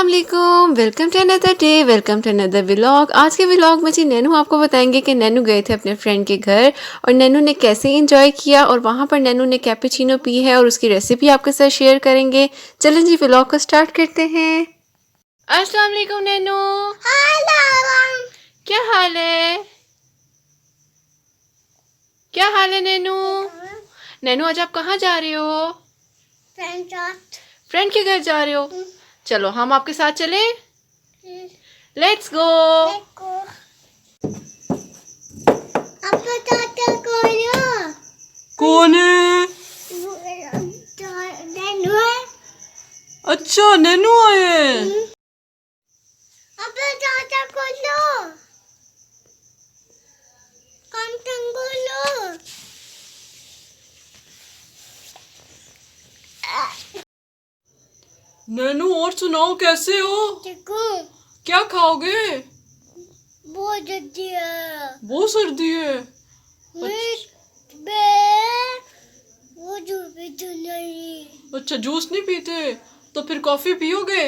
अस्सलाम वालेकुम, welcome to another day, welcome to another vlog. आज के व्लॉग में जी नैनू आपको बताएंगे कि नैनू गए थे अपने फ्रेंड के घर और नैनू ने कैसे एंजॉय किया और वहाँ पर नैनू ने कैपुचिनो पी है और उसकी रेसिपी आपके साथ शेयर करेंगे। चलें जी व्लॉग को स्टार्ट करते हैं। अस्सलाम वालेकुम नैनू। क्या हाल है? क्या हाल है नैनू? नैनू आज आप कहाँ जा रहे हो? फ्रेंड के घर जा रहे हो? चलो हम आपके साथ चलें। Let's go. कौन है? अच्छा नैनू आए हैं। नैनू और सुनाओ कैसे हो? क्या खाओगे? बहुत सर्दी है। अच्छा जूस नहीं पीते तो फिर कॉफी पियोगे?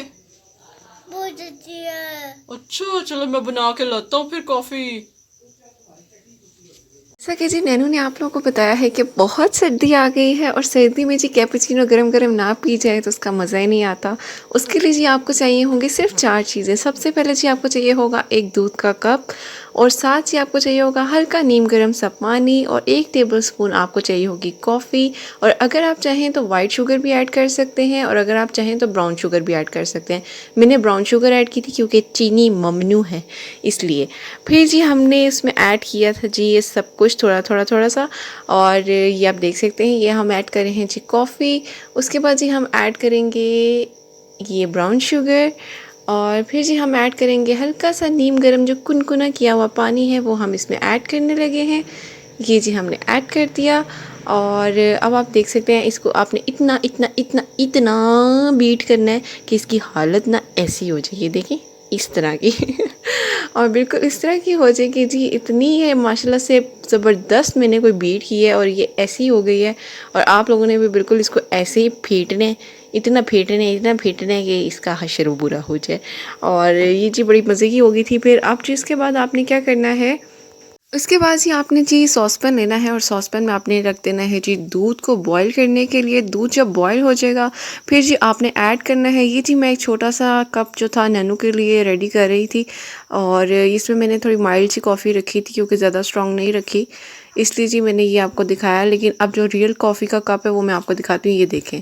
अच्छा चलो मैं बना के लाता हूँ फिर कॉफी। जैसा कि जी नैनू ने आप लोगों को बताया है कि बहुत सर्दी आ गई है और सर्दी में जी कैपुचिनो गरम गरम ना पी जाए तो उसका मज़ा ही नहीं आता। उसके लिए जी आपको चाहिए होंगे सिर्फ 4 चीज़ें। सबसे पहले जी आपको चाहिए होगा एक दूध का कप और साथ ही आपको चाहिए होगा हल्का नीम गर्म सा पानी और 1 टेबलस्पून आपको चाहिए होगी कॉफ़ी। और अगर आप चाहें तो वाइट शुगर भी ऐड कर सकते हैं और अगर आप चाहें तो ब्राउन शुगर भी ऐड कर सकते हैं। मैंने ब्राउन शुगर ऐड की थी क्योंकि चीनी ममनू है इसलिए। फिर जी हमने इसमें ऐड किया था जी ये सब कुछ थोड़ा सा और ये आप देख सकते हैं ये हम ऐड कर रहे हैं जी कॉफ़ी। उसके बाद जी हम ऐड करेंगे ये ब्राउन शुगर और फिर जी हम ऐड करेंगे हल्का सा नीम गर्म जो कुनकुना किया हुआ पानी है वो हम इसमें ऐड करने लगे हैं। ये जी हमने ऐड कर दिया और अब आप देख सकते हैं इसको आपने इतना इतना इतना इतना बीट करना है कि इसकी हालत ना ऐसी हो जाए। ये देखें इस तरह की और बिल्कुल इस तरह की हो जाएगी जी। इतनी है माशाल्लाह से ज़बरदस्त मैंने कोई बीट की है और ये ऐसी हो गई है और आप लोगों ने भी बिल्कुल इसको ऐसे ही फेंटना है, इतना फेंटना है कि इसका हशर बुरा हो जाए। और ये जी बड़ी मज़े की हो गई थी। फिर आप जी इसके बाद आपने क्या करना है, उसके बाद जी आपने जी सॉसपैन लेना है और सॉसपैन में आपने रख देना है जी दूध को बॉईल करने के लिए। दूध जब बॉईल हो जाएगा फिर जी आपने ऐड करना है ये जी मैं एक छोटा सा कप जो था नैनू के लिए रेडी कर रही थी और इसमें मैंने थोड़ी माइल्ड सी कॉफ़ी रखी थी क्योंकि ज़्यादा स्ट्रॉन्ग नहीं रखी इसलिए जी मैंने ये आपको दिखाया। लेकिन अब जो रियल कॉफ़ी का कप है वो मैं आपको दिखाती हूँ। ये देखें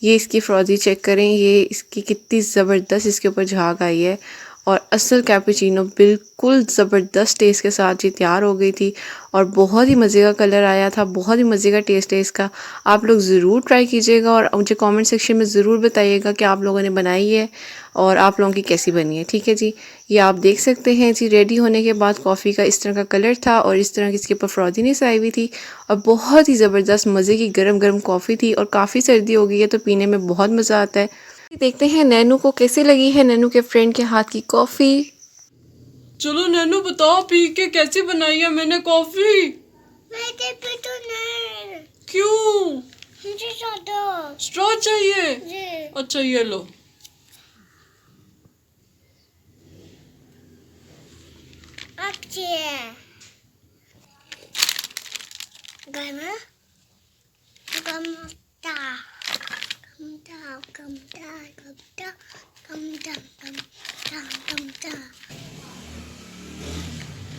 ये इसकी फ्रॉजी चेक करें, ये इसकी कितनी ज़बरदस्त इसके ऊपर झाग आई है और असल कैपुचिनो बिल्कुल ज़बरदस्त टेस्ट के साथ ही तैयार हो गई थी और बहुत ही मज़े का कलर आया था, बहुत ही मज़े का टेस्ट है इसका। आप लोग ज़रूर ट्राई कीजिएगा और मुझे कमेंट सेक्शन में ज़रूर बताइएगा कि आप लोगों ने बनाई है और आप लोगों की कैसी बनी है। ठीक है जी, ये आप देख सकते हैं जी रेडी होने के बाद कॉफ़ी का इस तरह का कलर था और इस तरह की इसके ऊपर फ्रॉजीनेस आई हुई थी और बहुत ही ज़बरदस्त मज़े की गरम गरम कॉफ़ी थी और काफ़ी सर्दी हो गई है तो पीने में बहुत मज़ा आता है। देखते हैं नैनू को कैसे लगी है नैनू के फ्रेंड के हाथ की कॉफ़ी। चलो नैनू बताओ पी के कैसी बनाई है मैंने कॉफी? क्यों? मुझे स्ट्रॉ चाहिए? अच्छा ये लो।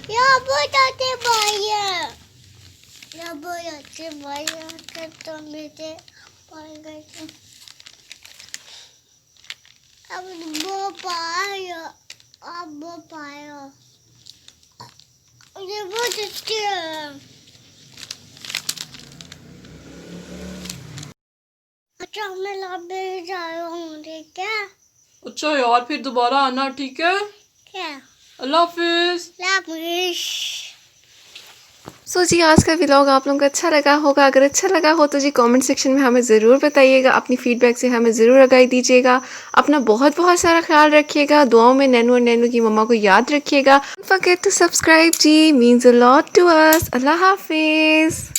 Ya boyatı bayı. Ya boyatı bayı. Katamete bayı. Ab bu bayı. Ab bu bayı. ये बहुत अच्छी है। अच्छा मैं लॉबी जा रहा हूँ, ठीक है? अच्छा यार फिर दोबारा आना, ठीक है? क्या? अल्लाह हाफिज। सो जी आज का व्लॉग आप लोगों को अच्छा लगा होगा। अगर अच्छा लगा हो तो जी कमेंट सेक्शन में हमें ज़रूर बताइएगा, अपनी फीडबैक से हमें ज़रूर आगाही दीजिएगा। अपना बहुत बहुत सारा ख्याल रखिएगा, दुआओं में नैनू और नैनू की मम्मा को याद रखिएगा। डोंट फॉरगेट टू सब्सक्राइब जी, means a lot to us. अल्लाह हाफिज़।